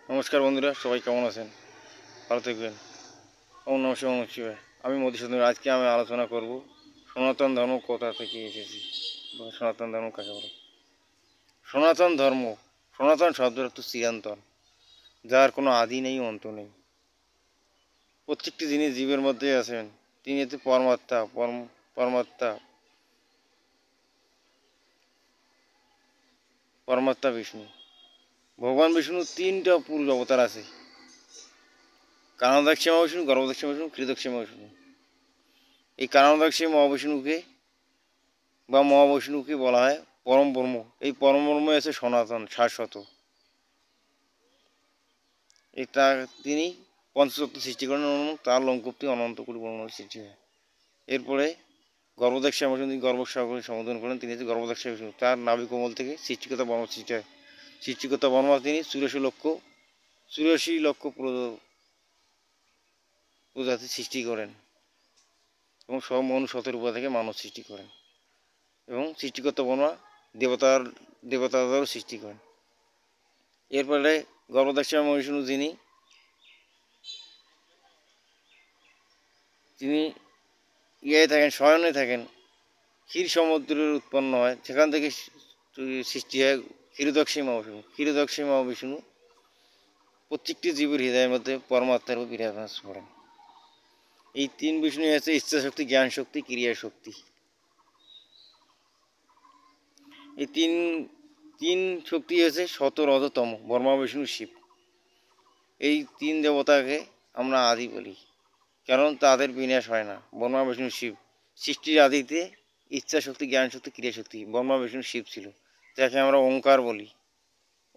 নমস্কার বন্ধুরা, সবাই কেমন আছেন? ভালো থাকবেন। ওম নমঃ শিবায়, ওম নমঃ শিবায়। আমি মধুসূদন। আজকে আমি আলোচনা করব সনাতন ধর্ম কোথা থেকে এসেছে বা সনাতন ধর্ম কাকে বলে। সনাতন ধর্ম, সনাতন শব্দের অর্থ চিরন্তন, যার কোনো আদি নেই, অন্ত নেই। প্রত্যেকটি জিনিস জীবের মধ্যে আছেন। তিনি হচ্ছে পরমাত্মা, পরমাত্মা, পরমাত্মা বিষ্ণু। ভগবান বিষ্ণুর তিনটা পুরুষ অবতার আছে: কারণদাক্ষী মহাবিষ্ণু, গর্ভদাক্ষী মহাবিষ্ণু, ক্ষীরদাক্ষী মহাবিষ্ণু। এই কারণদাক্ষী মহাবিষ্ণুকে বা মহাবিষ্ণুকে বলা হয় পরম ব্রহ্ম। এই পরম ব্রহ্ম আছে সনাতন, শাশ্বত। এটা তিনি পঞ্চতত্ত্ব সৃষ্টি করেন এবং তার লোমকূপটি অনন্ত কোটি ব্রহ্মাণ্ড সৃষ্টি হয়। এরপরে গর্ভদাক্ষী মহাবিষ্ণু তিনি গর্ভসাগরে সম্বোধন করেন। তিনি হচ্ছে গর্ভদাক্ষী বিষ্ণু। তার নাভি কোমল থেকে সৃষ্টিকর্তা ব্রহ্মা সৃষ্টি হয়। সৃষ্টিকর্তা ব্রহ্মা তিনি 84 লক্ষ প্রজাতি সৃষ্টি করেন এবং সব মনুষ্যতের উপর থেকে মানব সৃষ্টি করেন এবং সৃষ্টিকর্তা ব্রহ্মা দেবতাদেরও সৃষ্টি করেন। এরপরে গর্ভদাক্ষী মহাবিষ্ণু তিনি থাকেন, শয়নে থাকেন। ক্ষীর সমুদ্রের উৎপন্ন হয়, সেখান থেকে সৃষ্টি হয় ক্ষীরদাক্ষী মহাবিষ্ণু। ক্ষীরদাক্ষী মহাবিষ্ণু প্রত্যেকটি জীবের হৃদয়ের মধ্যে পরমাত্মার উপর বিরাজমান করেন। এই তিন বিষ্ণু হচ্ছে ইচ্ছা শক্তি, জ্ঞান শক্তি, ক্রিয়া শক্তি। এই তিন তিন শক্তি হচ্ছে শত, রজতম, ব্রহ্মা, বিষ্ণু, শিব। এই তিন দেবতাকে আমরা আদি বলি, কারণ তাদের বিনাশ হয় না। ব্রহ্মা, বিষ্ণু, শিব সৃষ্টির আদিতে ইচ্ছা শক্তি, জ্ঞান শক্তি, ক্রিয়া শক্তি ব্রহ্মা, বিষ্ণু, শিব ছিল, যাকে আমরা ওঙ্কার বলি।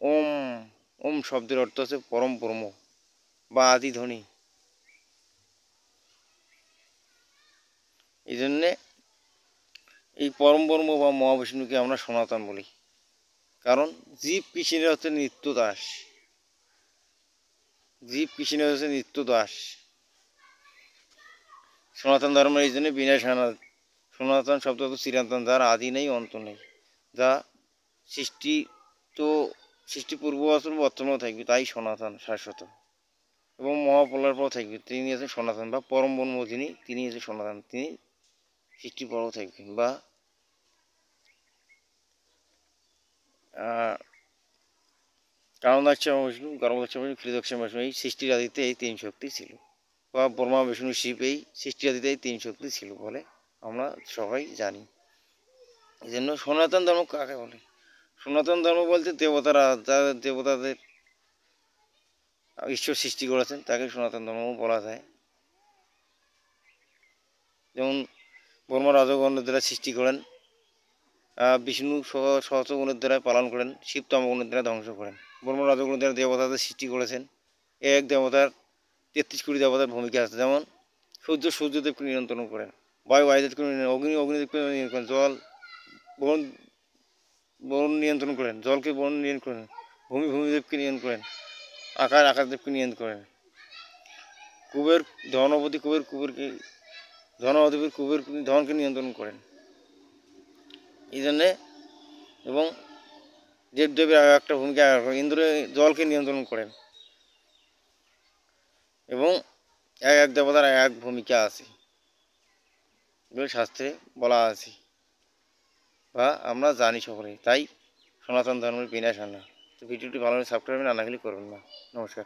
ওম, ওম শব্দের অর্থ হচ্ছে পরম ব্রহ্ম বা আদি ধ্বনি। এই জন্যে এই পরম ব্রহ্ম বা মহাবিষ্ণুকে আমরা সনাতন বলি, কারণ জীব কৃষ্ণের হচ্ছে নিত্য দাস। সনাতন ধর্মের এই জন্য বিনাশ হয় না। সনাতন শব্দ হচ্ছে চিরন্তন, যার আদি নেই, অন্ত নেই, যা সৃষ্টি তো সৃষ্টি পূর্ব আছে, বর্তমানেও থাকবে, তাই সনাতন, শাশ্বত এবং মহাপ্রলয়ের পর থাকবে। তিনি আছেন সনাতন বা পরম ব্রহ্ম, তিনি হচ্ছে সনাতন। তিনি সৃষ্টির পরও থাকবেন বা কারণদাক্ষী মহাবিষ্ণু, গর্ভদাক্ষী মহাবিষ্ণু, ক্ষীরদাক্ষী মহাবিষ্ণু। এই সৃষ্টির আদিতে এই তিন শক্তি ছিল, বা ব্রহ্মা, বিষ্ণু, শিব। এই সৃষ্টির আদিতে এই তিন শক্তি ছিল বলে আমরা সবাই জানি। এই জন্য সনাতন ধর্ম কাকে বলে? সনাতন ধর্ম বলতে দেবতারা, যাদের দেবতাদের ঈশ্বর সৃষ্টি করেছেন, তাকে সনাতন ধর্ম বলা যায়। যেমন ব্রহ্মা রাজগুণের দ্বারা সৃষ্টি করেন, বিষ্ণু সহস্রগুণের দ্বারা পালন করেন, শিব তমগুণের দ্বারা ধ্বংস করেন। ব্রহ্মা রাজগুণের দ্বারা দেবতাদের সৃষ্টি করেছেন। এক দেবতার 33 কোটি দেবতার ভূমিকা আছে। যেমন সূর্যদেবকে নিয়ন্ত্রণ করেন, বায়ুদেবকে অগ্নিদেবকে নিয়ন্ত্রণ করেন, জল বরুণ নিয়ন্ত্রণ করেন, জলকে বরুণ নিয়ন্ত্রণ করেন, ভূমিদেবকে নিয়ন্ত্রণ করেন, আকাশদেবকে নিয়ন্ত্রণ করেন। কুবের ধনকে নিয়ন্ত্রণ করেন। এই জন্যে এবং দেবদেবের একটা ভূমিকা, ইন্দ্র জলকে নিয়ন্ত্রণ করেন এবং এক দেবতার এক ভূমিকা আছে বলে শাস্ত্রে বলা আছে বা আমরা জানি সকলে। তাই সনাতন ধর্মের বিনাশ হয় না। তো ভিডিওটি ভালো লাগলে সাবস্ক্রাইব না করলে করবেন না। নমস্কার।